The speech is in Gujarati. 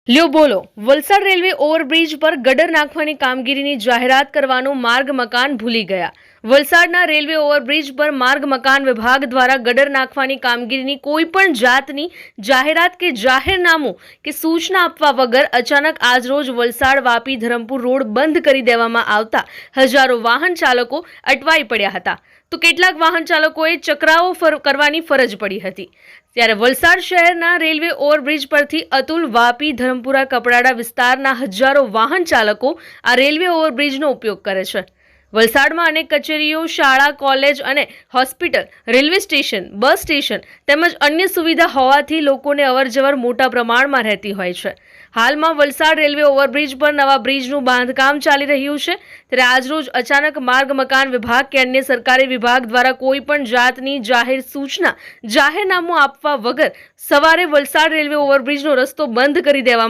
લ્યો બોલો, વલસાડ રેલવે ઓવરબ્રિજ પર ગટર નાખવાની કામગીરીની જાહેરાત કરવાનું માર્ગ મકાન ભૂલી ગયા. વલસાડના રેલવે ઓવરબ્રિજ પર માર્ગ મકાન વિભાગ દ્વારા ગટર નાખવાની કામગીરીની કોઈ પણ જાતની જાહેરાત કે જાહેરનામું કે સૂચના આપવા વગર અચાનક આજરોજ વલસાડ વાપી ધરમપુર રોડ બંધ કરી દેવામાં આવતા હજારો વાહન ચાલકો અટવાઈ પડ્યા હતા, તો કેટલાક વાહન ચાલકોએ ચકરાવો કરવાની ફરજ પડી હતી. ત્યારે વલસાડ શહેરના રેલવે ઓવરબ્રિજ પરથી અતુલ વાપી ધરમપુરા કપરાડા વિસ્તારના હજારો વાહન ચાલકો આ રેલવે ઓવરબ્રિજનો ઉપયોગ કરે છે. વલસાડમાં અનેક કચેરીઓ, શાળા, કોલેજ અને hospital, railway station, bus station તેમજ અન્ય સુવિધા હોવાથી લોકોને અવરજવર મોટા પ્રમાણમાં રહેતી હોય છે. હાલમાં વલસાડ રેલવે ઓવરબ્રિજ પર નવા બ્રિજનું બાંધકામ ચાલી રહ્યું છે. ત્યારે આજરોજ અચાનક માર્ગ મકાન વિભાગ કે અન્ય સરકારી વિભાગ દ્વારા કોઈ પણ જાતની જાહેર સૂચના, જાહેરનામું આપવા વગર સવારે વલસાડ રેલવે ઓવરબ્રિજનો રસ્તો બંધ કરી દેવામાં